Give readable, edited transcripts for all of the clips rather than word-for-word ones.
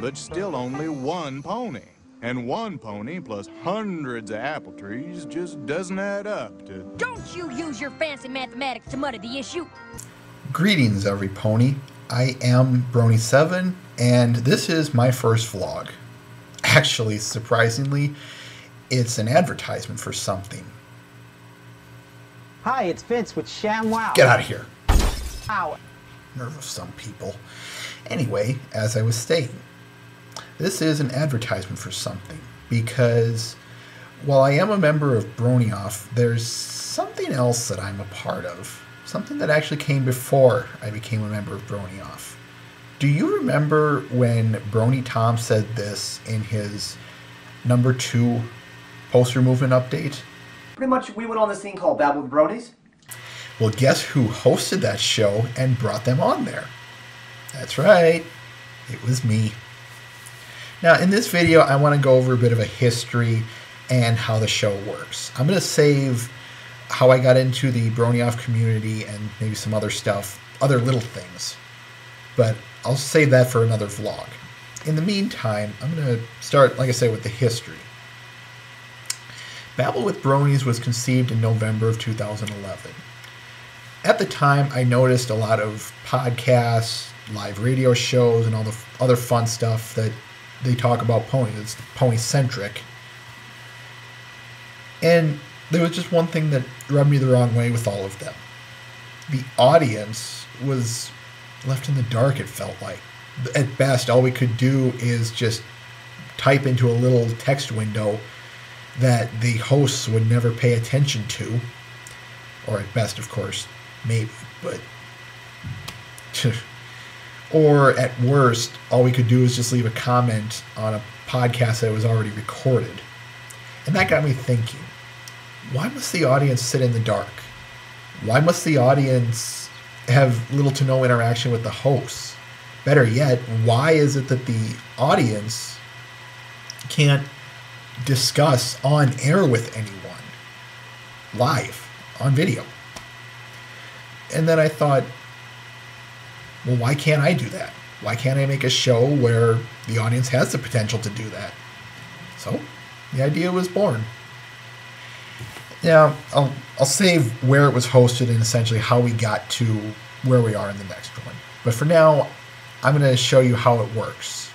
but still only one pony. And one pony plus hundreds of apple trees just doesn't add up to... Don't you use your fancy mathematics to muddy the issue. Greetings, every pony. I am Brony7, and this is my first vlog. Actually, surprisingly, it's an advertisement for something. Hi, it's Vince with ShamWow. Get out of here. Ow. Nerve of some people. Anyway, as I was stating, this is an advertisement for something, because while I am a member of Bronies, there's something else that I'm a part of. Something that actually came before I became a member of Bronies. Do you remember when Brony Tom said this in his number 2 poster movement update? Pretty much we went on this thing called Babble with Bronies. Well, guess who hosted that show and brought them on there? That's right, it was me. Now, in this video, I want to go over a bit of a history and how the show works. I'm going to save how I got into the Bronies community and maybe some other stuff, other little things. But I'll save that for another vlog. In the meantime, I'm going to start, like I say, with the history. Babble with Bronies was conceived in November of 2011. At the time, I noticed a lot of podcasts, live radio shows, and all the other fun stuff that they talk about ponies. It's pony-centric. And there was just one thing that rubbed me the wrong way with all of them. The audience was left in the dark, it felt like. At best, all we could do is just type into a little text window that the hosts would never pay attention to. Or at best, of course, maybe, but... Or at worst, all we could do is just leave a comment on a podcast that was already recorded. And that got me thinking, why must the audience sit in the dark? Why must the audience have little to no interaction with the hosts? Better yet, why is it that the audience can't discuss on air with anyone live on video? And then I thought, well, why can't I do that? Why can't I make a show where the audience has the potential to do that? So the idea was born. Now, I'll save where it was hosted and essentially how we got to where we are in the next one. But for now, I'm going to show you how it works.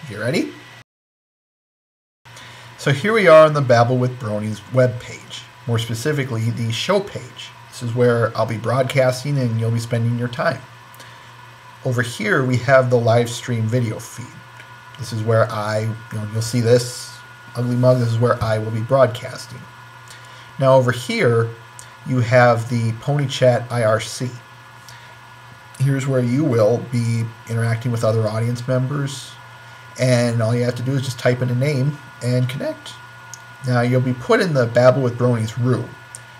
You ready? So here we are on the Babble with Bronies webpage. More specifically, the show page. This is where I'll be broadcasting and you'll be spending your time. Over here, we have the live stream video feed. This is where you'll see this ugly mug. This is where I will be broadcasting. Now over here, you have the Pony Chat IRC. Here's where you will be interacting with other audience members, and all you have to do is just type in a name and connect. Now you'll be put in the Babble with Bronies room,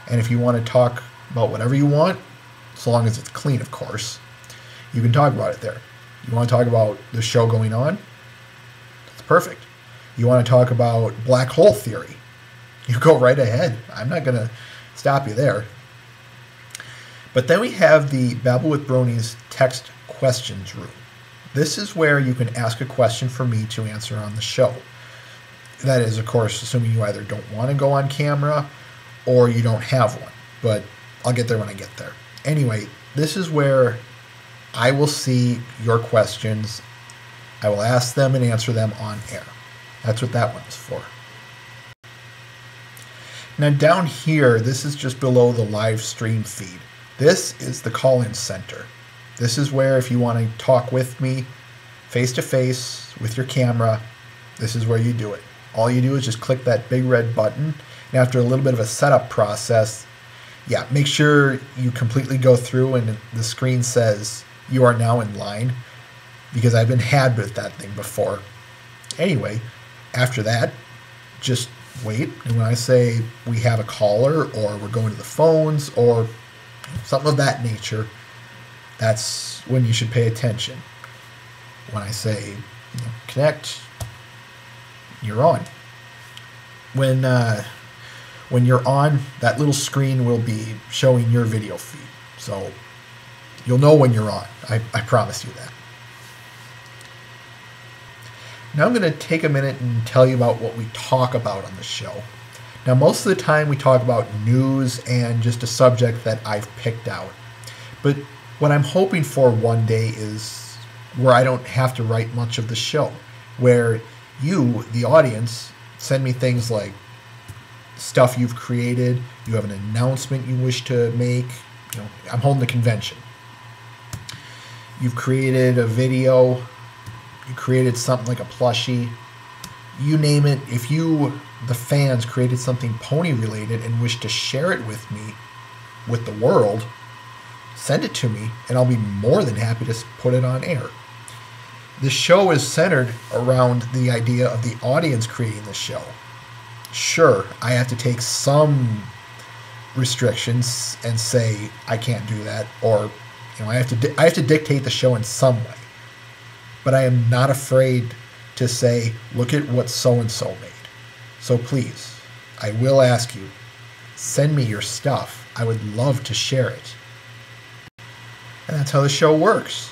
and if you want to talk about whatever you want, so long as it's clean, of course, you can talk about it there. You want to talk about the show going on? That's perfect. You want to talk about black hole theory? You go right ahead. I'm not going to stop you there. But then we have the Babble with Bronies text questions room. This is where you can ask a question for me to answer on the show. That is, of course, assuming you either don't want to go on camera or you don't have one. But I'll get there when I get there. Anyway, this is where I will see your questions. I will ask them and answer them on air. That's what that one is for. Now down here, this is just below the live stream feed. This is the call-in center. This is where if you want to talk with me face-to-face with your camera, this is where you do it. All you do is just click that big red button, and after a little bit of a setup process, yeah, make sure you completely go through and the screen says you are now in line, because I've been had with that thing before. Anyway, after that, just wait, and when I say we have a caller or we're going to the phones or something of that nature, that's when you should pay attention. When I say connect, you're on. When you're on, that little screen will be showing your video feed. So you'll know when you're on. I promise you that. Now I'm going to take a minute and tell you about what we talk about on the show. Now, most of the time we talk about news and just a subject that I've picked out. But what I'm hoping for one day is where I don't have to write much of the show, where you, the audience, send me things like stuff you've created, you have an announcement you wish to make. You know, I'm holding the convention. You've created a video, you created something like a plushie, you name it. If you, the fans, created something pony related and wish to share it with me, with the world, send it to me and I'll be more than happy to put it on air. The show is centered around the idea of the audience creating the show. Sure, I have to take some restrictions and say I can't do that, or I have to dictate the show in some way. But I am not afraid to say, look at what so-and-so made. So please, I will ask you, send me your stuff. I would love to share it. And that's how the show works.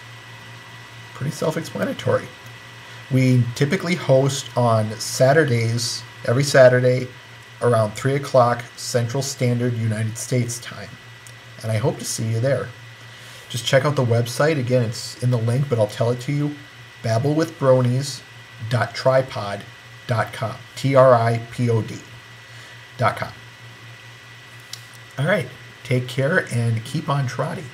Pretty self-explanatory. We typically host on Saturdays, every Saturday, around 3 o'clock Central Standard United States time. And I hope to see you there. Just check out the website. Again, it's in the link, but I'll tell it to you. babblewithbronies.tripod.com. TRIPOD.com. All right. Take care and keep on trotting.